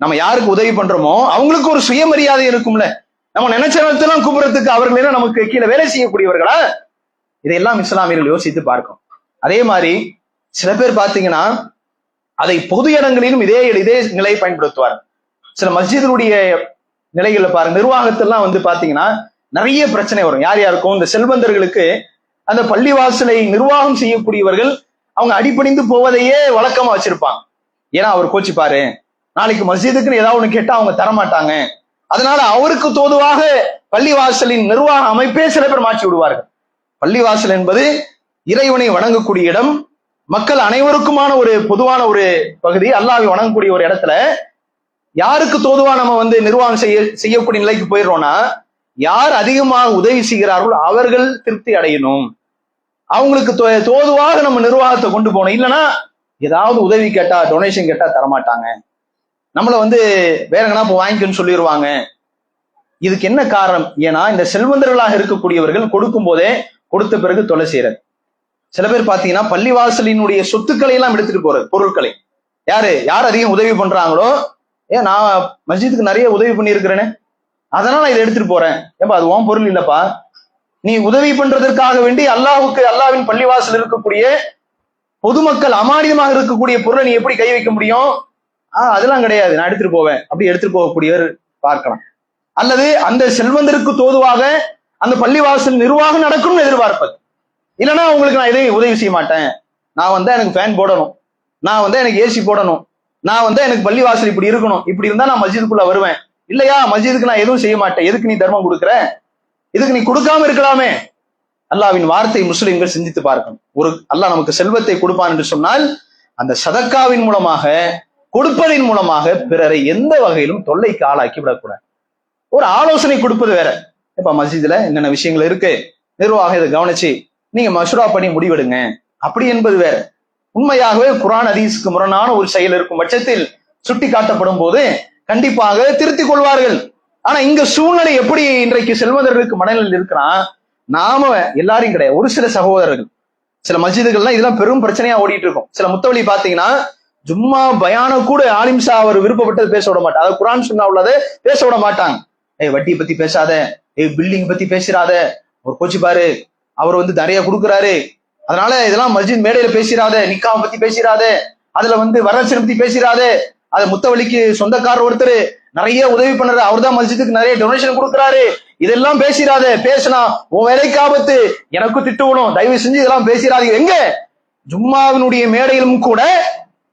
நம்ம யாருக்கு உதவி பண்றோமோ அவங்களுக்கு ஒரு சுயமரியாதை இருக்கும்ல. நம்ம நினைச்ச நேரத்தெல்லாம் கூப்பிடுறதுக்கு அவர்கள் என்ன நமக்கு கீழே வேலை செய்யக்கூடியவர்களா? இதையெல்லாம் இஸ்லாமியர்கள் யோசித்து பார்க்கும். அதே மாதிரி சில பேர் பாத்தீங்கன்னா அதை பொது இடங்களிலும் இதே நிலையை பயன்படுத்துவார். சில மஸ்ஜிதுடைய நிலைகள்ல பாருங்க, நிர்வாகத்தெல்லாம் வந்து பாத்தீங்கன்னா நிறைய பிரச்சனை வரும். யார் யாருக்கும் இந்த செல்வந்தர்களுக்கு அந்த பள்ளிவாசலை நிர்வாகம் செய்யக்கூடியவர்கள் அவங்க அடிபணிந்து போவதையே வழக்கமா வச்சிருப்பாங்க. ஏன்னா அவர் கோச்சிப்பாரு, நாளைக்கு மஸ்ஜிதுக்குன்னு ஏதாவது ஒண்ணு கேட்டா அவங்க தரமாட்டாங்க, அதனால அவருக்கு தோதுவாக பள்ளிவாசலின் நிர்வாக அமைப்பே சில பேர் மாற்றி விடுவார்கள். பள்ளிவாசல் என்பது இறைவனை வணங்கக்கூடிய இடம், மக்கள் அனைவருக்குமான ஒரு பொதுவான ஒரு பகுதி, அல்லாஹ்வை வணங்கக்கூடிய ஒரு இடத்துல யாருக்கு தோதுவா நம்ம நிர்வாகம் செய்யக்கூடிய நிலைக்கு போயிடுறோம்னா, யார் அதிகமாக உதவி செய்கிறார்களோ அவர்கள் திருப்தி அடையணும். அவங்களுக்கு தோதுவாக நம்ம நிர்வாகத்தை கொண்டு போகணும். இல்லைன்னா ஏதாவது உதவி கேட்டா, டொனேஷன் கேட்டா தரமாட்டாங்க, நம்மள வேற எங்கன்னா இப்போ வாங்கிக்கணும்னு சொல்லிடுவாங்க. இதுக்கு என்ன காரணம்? ஏன்னா இந்த செல்வந்தர்களாக இருக்கக்கூடியவர்கள் கொடுக்கும் போதே கொடுத்த பிறகு தொலை செய்யறது. சில பேர் பாத்தீங்கன்னா பள்ளிவாசலினுடைய சொத்துக்களை எல்லாம் எடுத்துட்டு போறது, பொருட்களை. யார் அதிகம் உதவி பண்றாங்களோ, நான் மஸ்ஜிதுக்கு நிறைய உதவி பண்ணியிருக்கிறேன்னு, அதனால நான் இதை எடுத்துட்டு போறேன். ஏப்பா அது உன் பொருள் இல்லப்பா. நீ உதவி பண்றதற்காக வேண்டி அல்லாஹ்வின் பள்ளிவாசல் இருக்கக்கூடிய பொதுமக்கள் அமானிதமாக இருக்கக்கூடிய பொருளை நீ எப்படி கை வைக்க முடியும்? அதெல்லாம் கிடையாது, நான் எடுத்துட்டு போவேன், அப்படி எடுத்துட்டு போகக்கூடியவர் பார்க்கலாம். அல்லது அந்த செல்வந்தருக்கு தோதுவாக அந்த பள்ளிவாசல் நிர்வாகம் நடக்கும்னு எதிர்பார்ப்பது. இல்லைன்னா உங்களுக்கு நான் எதையும் உதவி செய்ய மாட்டேன், நான் எனக்கு ஃபேன் போடணும், நான் எனக்கு ஏசி போடணும், நான் எனக்கு பள்ளிவாசல் இப்படி இருக்கணும், இப்படி இருந்தா நான் மஸ்ஜிதுக்குள்ள வருவேன். இல்லையா, மஸ்ஜிதுக்கு நான் எதுவும் செய்ய மாட்டேன், எதுக்கு நீ தர்மம் கொடுக்குற? இதுக்கு நீ கொடுக்காம இருக்கலாமே. அல்லாஹ்வின் வார்த்தை முஸ்லிம்கள் சிந்தித்து பார்க்கணும். அல்லாஹ் நமக்கு செல்வத்தை கொடுப்பான் என்று சொன்னால் அந்த சதக்காவின் மூலமாக, கொடுப்பதின் மூலமாக பிறரை எந்த வகையிலும் தொல்லைக்கு ஆளாக்கி விடக்கூடாது. ஒரு ஆலோசனை கொடுப்பது வேற. இப்ப மஸ்ஜிதுல என்னென்ன விஷயங்கள் இருக்கு, நிர்வாகம் இதை கவனிச்சு நீங்க மஷ்ரூஆ பண்ணி முடிவெடுங்க, அப்படி என்பது வேற. உண்மையாகவே குர்ஆன் ஹதீஸ்க்கு முரணான ஒரு செயல் இருக்கும் பட்சத்தில் சுட்டி காட்டப்படும் போது கண்டிப்பாக திருத்திக் கொள்வார்கள். ஆனா இங்க சூழ்நிலை எப்படி இன்றைக்கு செல்வந்தர்களுக்கு மனநிலையில் இருக்கிறான், நாம எல்லாரையும் கிடையாது, ஒரு சில சகோதரர்கள், சில மஸ்ஜிதுகள்லாம் இதெல்லாம் பெரும் பிரச்சனையா ஓடிட்டு இருக்கும். சில முத்தவழி பாத்தீங்கன்னா ஜும்மா பயான கூட ஆலிம்சா அவர் விருப்பப்பட்டது பேச விட மாட்டாங்க, அதாவது குர்ஆன் சுன்னா உள்ளது பேச விட மாட்டாங்க. வட்டியை பத்தி பேசாத, பில்டிங் பத்தி பேசிடாத, ஒரு கோச்சு பாரு, அவர் நிறைய கொடுக்குறாரு, அதனால இதெல்லாம் மஸ்ஜித் மேடையில பேசிடாத, நிக்காவை பத்தி பேசிடாத, அதுல வரதட்சணை பத்தி பேசிடாத, அது முத்தவழிக்கு சொந்தக்காரர் ஒருத்தர் நிறைய உதவி பண்றாரு, அவர் தான் மஸ்ஜிதுக்கு நிறைய டொனேஷன் கொடுக்குறாரு, இதெல்லாம் பேசிடாத, பேசினா உன் வேலைக்கு ஆபத்து, எனக்கும் திட்டு விடும், தயவு செஞ்சு இதெல்லாம் பேசிடாதீங்க. எங்க ஜும்மாவினுடைய மேடையிலும் கூட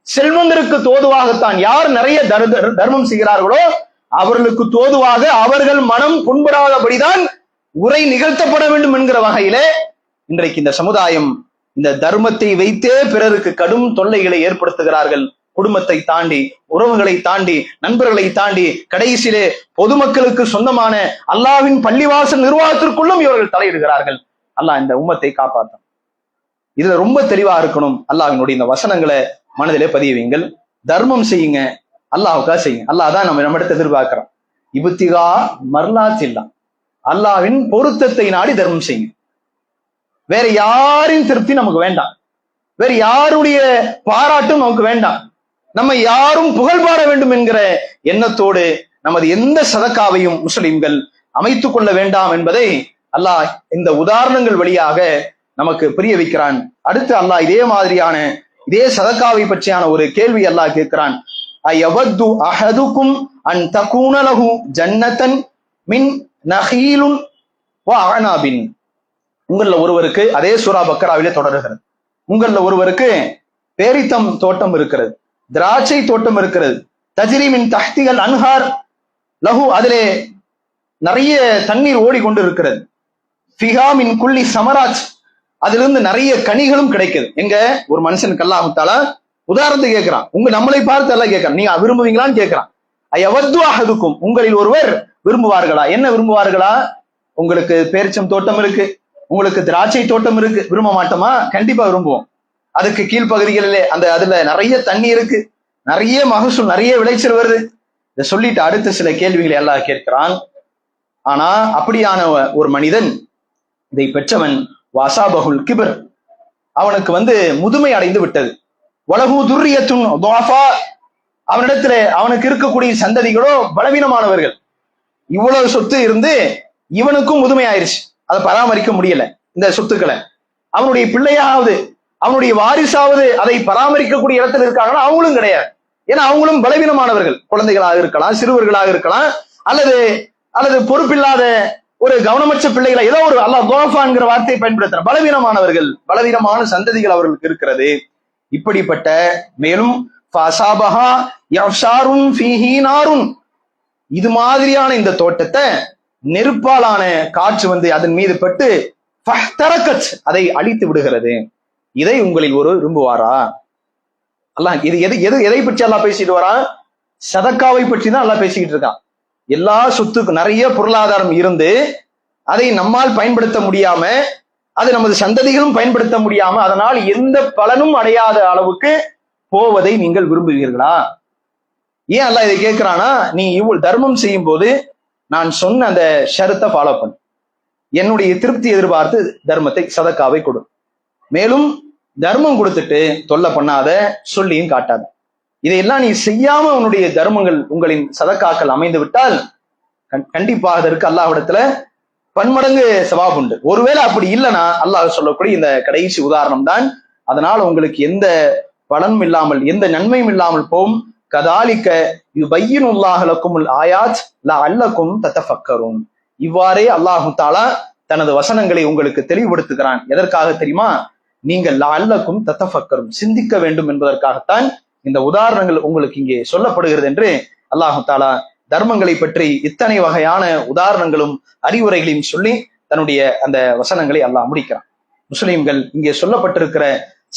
செல்வந்தருக்கு தோதுவாகத்தான் யார் நிறைய தர்மம் செய்கிறார்களோ அவர்களுக்கு தோதுவாக அவர்கள் மனம் புண்படாதபடிதான் உரை நிகழ்த்தப்பட வேண்டும் என்கிற வகையிலே இன்றைக்கு இந்த சமுதாயம் இந்த தர்மத்தை வைத்தே பிறருக்கு கடும் தொல்லைகளை ஏற்படுத்துகிறார்கள். குடும்பத்தை தாண்டி, உறவுகளை தாண்டி, நண்பர்களை தாண்டி, கடைசியிலே பொதுமக்களுக்கு சொந்தமான அல்லாஹ்வின் பள்ளிவாசல் நிர்வாகத்திற்குள்ளும் இவர்கள் தலையிடுகிறார்கள். அல்லாஹ் இந்த உம்மத்தை காப்பாற்றும். இதுல ரொம்ப தெளிவா இருக்கணும். அல்லாஹ்வினுடைய இந்த வசனங்களை மனதிலே பதிய வைங்கள். தர்மம் செய்யுங்க, அல்லாஹ்வுக்காக செய்யுங்க. அல்லாஹ் தான் நம்ம இடத்தை எதிர்பார்க்கிறோம். இபுத்திகா மர்லாத்தில்லா, அல்லாஹ்வின் பொருத்தத்தை நாடி தர்மம் செய்யுங்க. வேற யாரின் திருப்தி நமக்கு வேண்டாம், வேற யாருடைய பாராட்டும் நமக்கு வேண்டாம், நம்ம யாரும் புகழ் பாட வேண்டும் என்கிற எண்ணத்தோடு நமது எந்த சதக்காவையும் முஸ்லிம்கள் அமைத்துக் கொள்ள வேண்டாம் என்பதை அல்லாஹ் இந்த உதாரணங்கள் வழியாக நமக்கு புரிய வைக்கிறான். அடுத்து அல்லாஹ் இதே மாதிரியான இதே சதக்காவை பற்றியான ஒரு கேள்வி அல்லாஹ் கேட்கிறான். அயவது அஹதுக்கும் அன் தகூன லஹு ஜன்னதன் மின் நஹீலுன் வ அஅனாபின். உங்கள ஒருவருக்கு, அதே சூரா பக்கராவிலே தொடர்கிறது, உங்கள ஒருவருக்கு பேரித்தம் தோட்டம் இருக்கிறது, திராட்சை தோட்டம் இருக்கிறது, தஜ்ரி மின் தஹ்திகள் அன்ஹார் லஹு, அதிலே நிறைய தண்ணீர் ஓடிக்கொண்டு இருக்கிறது, ஃபிஹா மின் குல்லி சமராஜ், அதிலிருந்து நிறைய கனிகளும் கிடைக்குது. எங்க ஒரு மனுஷனுக்கு அல்லாஹ் தஆலா உதாரணத்துக்கு கேட்கிறான், நம்மளை பார்த்து எல்லாம் கேட்கிறான், நீங்க விரும்புவீங்களான்னு கேட்கிறான். அயவது அஹதுக்கும், உங்களில் ஒருவர் விரும்புவார்களா? என்ன விரும்புவார்களா? உங்களுக்கு பேரிச்சம் தோட்டம் இருக்கு, உங்களுக்கு திராட்சை தோட்டம் இருக்கு, விரும்ப மாட்டோமா? கண்டிப்பா விரும்புவோம். அதுக்கு கீழ்ப்பகுதிகளிலே அதுல நிறைய தண்ணி இருக்கு, நிறைய மகசூல், நிறைய விளைச்சல் வருது. இதை சொல்லிட்டு அடுத்த சில கேள்விகளை எல்லாம் கேட்கிறான். ஆனா அப்படியான ஒரு மனிதன், இதை பெற்றவன், வாசாபகுல் கிபர், அவனுக்கு முதுமை அடைந்து விட்டது, வலகு துர்ரியத்துன் துஆஃபா, அவனிடத்துல அவனுக்கு இருக்கக்கூடிய சந்ததிகளோ பலவீனமானவர்கள். இவ்வளவு சொத்து இருந்து இவனுக்கும் முதுமை ஆயிடுச்சு, அதை பராமரிக்க முடியல. இந்த சொத்துக்களை அவனுடைய பிள்ளையாவது அவனுடைய வாரிசாவது அதை பராமரிக்கக்கூடிய இடத்துல இருக்காங்கன்னா அவங்களும் கிடையாது. ஏன்னா அவங்களும் பலவீனமானவர்கள், குழந்தைகளாக இருக்கலாம், சிறுவர்களாக இருக்கலாம், அல்லது பொறுப்பில்லாத ஒரு கவனமற்ற பிள்ளைகளை, ஏதோ ஒரு அல்லாஹ் துஆஃபாங்கிற வார்த்தையை பயன்படுத்துற பலவீனமானவர்கள், பலவீனமான சந்ததிகள் அவர்களுக்கு இருக்கிறது. இப்படிப்பட்ட மேலும் ஃபஸாபஹா யஃஷாருன் ஃபீஹி நாருன், இது மாதிரியான இந்த தோட்டத்தை நெருப்பாலான காற்று அதன் மீது பட்டு ஃபஹ்தரகத், அதை அழித்து விடுகிறது. இதை உங்களில் ஒரு விரும்புவாரா? அல்லாஹ் இது எதை பற்றி அல்லாஹ் பேசிட்டு வரான்? சதக்காவை பற்றி தான் அல்லாஹ் பேசிக்கிட்டு இருக்கான். எல்லா சொத்துக்கு நிறைய பொருளாதாரம் இருந்து அதை நம்மால் பயன்படுத்த முடியாம, அது நமது சந்ததிகளும் பயன்படுத்த முடியாம, அதனால் எந்த பலனும் அடையாத அளவுக்கு போவதை நீங்கள் விரும்புவீர்களா? ஏன் அல்லாஹ் இதை கேட்கிறானா, நீ இவ்வளவு தர்மம் செய்யும் போது நான் சொன்ன அந்த ஷரத்தை ஃபாலோ பண்ணு, என்னுடைய திருப்தி எதிர்பார்த்து தர்மத்தை சதக்காவை கொடு. மேலும் தர்மம் கொடுத்துட்டு தொல்லை பண்ணாத, சொல்லியும் காட்டாத. இதையெல்லாம் நீ செய்யாம உன்னுடைய தர்மங்கள், உங்களின் சதக்காக்கள் அமைந்து விட்டால் கண்டிப்பாக அதற்கு அல்லாஹ்விடத்துல பன்மடங்கு சவாப் உண்டு. ஒருவேளை அப்படி இல்லைன்னா அல்லாஹ் சொல்லக்கூடிய இந்த கடைசி உதாரணம் தான். அதனால உங்களுக்கு எந்த பலனும் இல்லாமல், எந்த நன்மையும் இல்லாமல் போகும். கதாலிக்க யுபையினுல்லாஹ் லக்குமுல் ஆயாத் லஅல்லக்கும் தத்தஃபக்கரும். இவ்வாறே அல்லாஹு தஆலா தனது வசனங்களை உங்களுக்கு தெளிவுபடுத்துகிறான். எதற்காக தெரியுமா? நீங்கள் லஅல்லக்கும் தத்தஃபக்கரும், சிந்திக்க வேண்டும் என்பதற்காகத்தான் இந்த உதாரணங்கள் உங்களுக்கு இங்கே சொல்லப்படுகிறது என்று அல்லாஹு தஆலா தர்மங்களை பற்றி இத்தனை வகையான உதாரணங்களும் அறிவுரைகளையும் சொல்லி தன்னுடைய அந்த வசனங்களை அல்லாஹ் முடிக்கிறான். முஸ்லிம்கள் இங்கே சொல்லப்பட்டிருக்கிற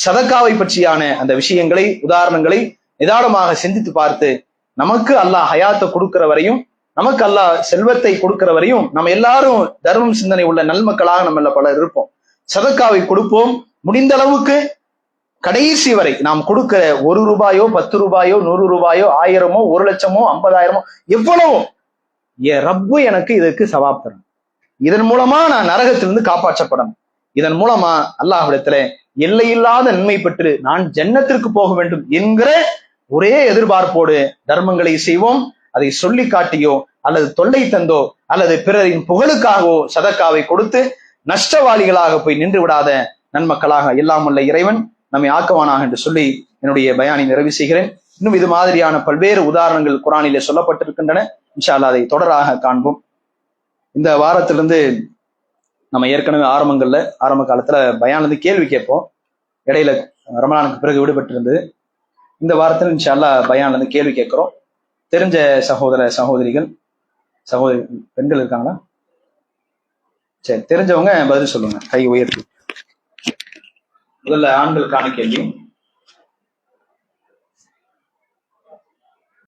சதக்காவை பற்றியான அந்த விஷயங்களை, உதாரணங்களை நிதானமாக சிந்தித்து பார்த்து, நமக்கு அல்லாஹ் ஹயாத்தை கொடுக்கிற வரையும், நமக்கு அல்லாஹ் செல்வத்தை கொடுக்கிற வரையும் நம்ம எல்லாரும் தர்மம் சிந்தனை உள்ள நல்மக்களாக நம்ம பலர் இருப்போம். சதக்காவை கொடுப்போம். முடிந்த அளவுக்கு கடைசி வரை நாம் கொடுக்கிற 1 ரூபாயோ 10 ரூபாயோ 100 ரூபாயோ 1000மோ 1,00,000மோ 50,000மோ எவ்வளவோ, ரப்பு எனக்கு இதற்கு சவாப் தரும், இதன் மூலமா நான் நரகத்திலிருந்து காப்பாற்றப்படணும், இதன் மூலமா அல்லாஹ்விடத்துல எல்லையில்லாத நன்மை பெற்று நான் ஜன்னத்திற்கு போக வேண்டும் என்கிற ஒரே எதிர்பார்ப்போடு தர்மங்களை செய்வோம். அதை சொல்லி காட்டியோ அல்லது தொல்லை தந்தோ அல்லது பிறரின் புகழுக்காகவோ சதக்காவை கொடுத்து நஷ்டவாளிகளாக போய் நின்று விடாத நன்மக்களாக எல்லாம் உள்ள இறைவன் நம்மை ஆக்குவானாக என்று சொல்லி என்னுடைய பயானை நிறைவு செய்கிறேன். இன்னும் இது மாதிரியான பல்வேறு உதாரணங்கள் குர்ஆனிலே சொல்லப்பட்டிருக்கின்றன. இன்ஷா அல்லாஹ் அதை தொடராக காண்போம். இந்த வாரத்திலிருந்து நம்ம ஏற்கனவே ஆரம்ப காலத்துல பயான்ல கேள்வி கேட்போம். இடையில ரமலானுக்கு பிறகு விடுபட்டிருந்தது. இந்த வாரத்தில் இன்ஷா அல்லாஹ் பயான்ல கேள்வி கேட்கிறோம். தெரிஞ்ச சகோதரி பெண்கள் இருக்காங்களா? சரி, தெரிஞ்சவங்க பதில் சொல்லுங்க, கை உயர்த்தி. முதல்ல ஆண்களுக்கான கேள்வி.